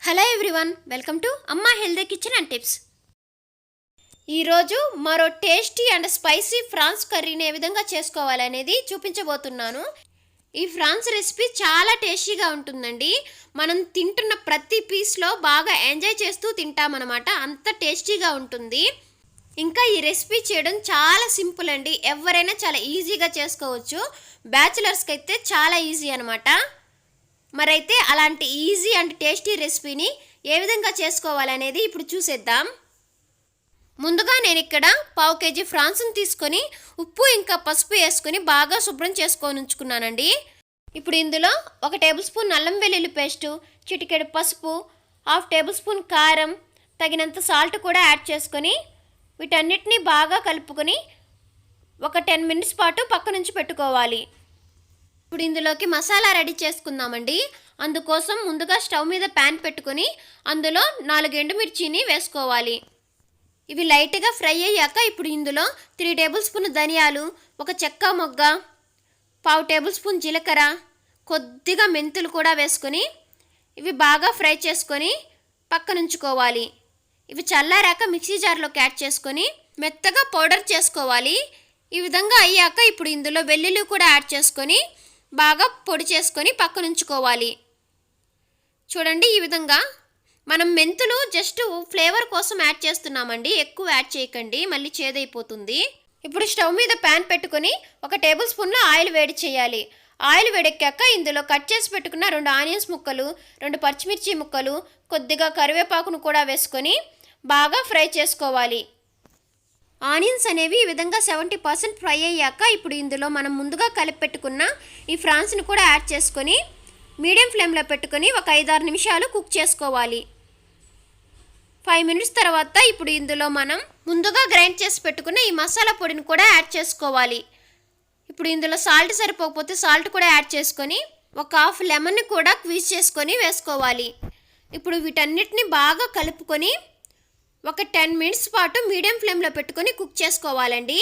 Hello everyone, welcome to అమ్మా healthy kitchen and tips. ఈరోజు మరో టేస్టీ అండ్ స్పైసీ ఫ్రాన్స్ కర్రీని ఏ విధంగా చేసుకోవాలనేది చూపించబోతున్నాను. ఈ ఫ్రాన్స్ రెసిపీ చాలా టేస్టీగా ఉంటుందండి. మనం తింటున్న ప్రతి పీస్లో బాగా ఎంజాయ్ చేస్తూ తింటామన్నమాట, అంత టేస్టీగా ఉంటుంది. ఇంకా ఈ రెసిపీ చేయడం చాలా సింపుల్ అండి, ఎవరైనా చాలా ఈజీగా చేసుకోవచ్చు. బ్యాచిలర్స్కి అయితే చాలా ఈజీ అనమాట. మరైతే అలాంటి ఈజీ అండ్ టేస్టీ రెసిపీని ఏ విధంగా చేసుకోవాలనేది ఇప్పుడు చూసేద్దాం. ముందుగా నేను ఇక్కడ 1/2 kg ఫ్రాన్స్ని తీసుకొని ఉప్పు ఇంకా పసుపు వేసుకొని బాగా శుభ్రం చేసుకొని ఉంచుకున్నానండి. ఇప్పుడు ఇందులో 1 టేబుల్ స్పూన్ అల్లం వెల్లుల్లి పేస్టు, చిటికెడు పసుపు, 1/2 టేబుల్ స్పూన్ కారం, తగినంత సాల్ట్ కూడా యాడ్ చేసుకొని వీటన్నిటిని బాగా కలుపుకొని ఒక 10 మినిట్స్ పాటు పక్క నుంచి పెట్టుకోవాలి. ఇప్పుడు ఇందులోకి మసాలా రెడీ చేసుకుందామండి. అందుకోసం ముందుగా స్టవ్ మీద ప్యాన్ పెట్టుకొని అందులో 4 ఎండుమిర్చిని వేసుకోవాలి. ఇవి లైట్గా ఫ్రై అయ్యాక ఇప్పుడు ఇందులో 3 టేబుల్ స్పూన్ ధనియాలు, ఒక చెక్క మొగ్గ, 1/2 టేబుల్ స్పూన్ జీలకర్ర, కొద్దిగా మెంతులు కూడా వేసుకొని ఇవి బాగా ఫ్రై చేసుకొని పక్కనుంచుకోవాలి. ఇవి చల్లారాక మిక్సీ జార్లోకి యాడ్ చేసుకొని మెత్తగా పౌడర్ చేసుకోవాలి. ఈ విధంగా అయ్యాక ఇప్పుడు ఇందులో వెల్లుల్లి కూడా యాడ్ చేసుకొని బాగా పొడి చేసుకొని పక్కనుంచుకోవాలి. చూడండి, ఈ విధంగా మనం మెంతులు జస్ట్ ఫ్లేవర్ కోసం యాడ్ చేస్తున్నామండి, ఎక్కువ యాడ్ చేయకండి, మళ్ళీ చేదైపోతుంది. ఇప్పుడు స్టవ్ మీద ప్యాన్ పెట్టుకొని 1 టేబుల్ స్పూన్ల ఆయిల్ వేడి చేయాలి. ఆయిల్ వేడెక్కాక ఇందులో కట్ చేసి పెట్టుకున్న 2 ఆనియన్స్ ముక్కలు, 2 పచ్చిమిర్చి ముక్కలు, కొద్దిగా కరివేపాకును కూడా వేసుకొని బాగా ఫ్రై చేసుకోవాలి. ఆనియన్స్ అనేవి ఈ విధంగా 70% ఫ్రై అయ్యాక ఇప్పుడు ఇందులో మనం ముందుగా కలిపి పెట్టుకున్న ఈ ఫ్రాన్స్ని కూడా యాడ్ చేసుకొని మీడియం ఫ్లేమ్లో పెట్టుకొని ఒక 5-6 నిమిషాలు కుక్ చేసుకోవాలి. 5 మినిట్స్ తర్వాత ఇప్పుడు ఇందులో మనం ముందుగా గ్రైండ్ చేసి పెట్టుకున్న ఈ మసాలా పొడిని కూడా యాడ్ చేసుకోవాలి. ఇప్పుడు ఇందులో సాల్ట్ సరిపోకపోతే సాల్ట్ కూడా యాడ్ చేసుకొని ఒక 1/2 లెమన్ని కూడా స్క్వీజ్ చేసుకొని వేసుకోవాలి. ఇప్పుడు వీటన్నిటిని బాగా కలుపుకొని ఒక 10 మినిట్స్ పాటు మీడియం ఫ్లేమ్లో పెట్టుకొని కుక్ చేసుకోవాలండి.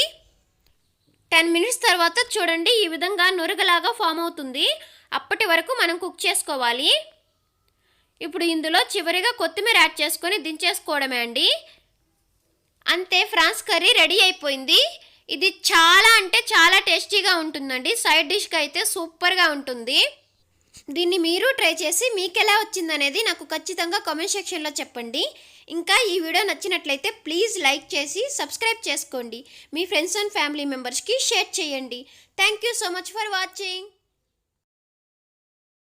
10 మినిట్స్ తర్వాత చూడండి, ఈ విధంగా నురగలాగా ఫామ్ అవుతుంది. అప్పటి వరకు మనం కుక్ చేసుకోవాలి. ఇప్పుడు ఇందులో చివరిగా కొత్తిమీర యాడ్ చేసుకొని దించేసుకోవడమే అండి. అంతే, ఫ్రాన్స్ కర్రీ రెడీ అయిపోయింది. ఇది చాలా అంటే చాలా టేస్టీగా ఉంటుందండి. సైడ్ డిష్గా అయితే సూపర్గా ఉంటుంది. దీన్ని మీరు ట్రై చేసి మీకు ఎలా వచ్చిందనేది నాకు ఖచ్చితంగా కామెంట్ సెక్షన్లో చెప్పండి. ఇంకా ఈ వీడియో నచ్చినట్లయితే ప్లీజ్ లైక్ చేసి సబ్స్క్రైబ్ చేసుకోండి. మీ ఫ్రెండ్స్ అండ్ ఫ్యామిలీ మెంబర్స్కి షేర్ చేయండి. Thank you so much for watching.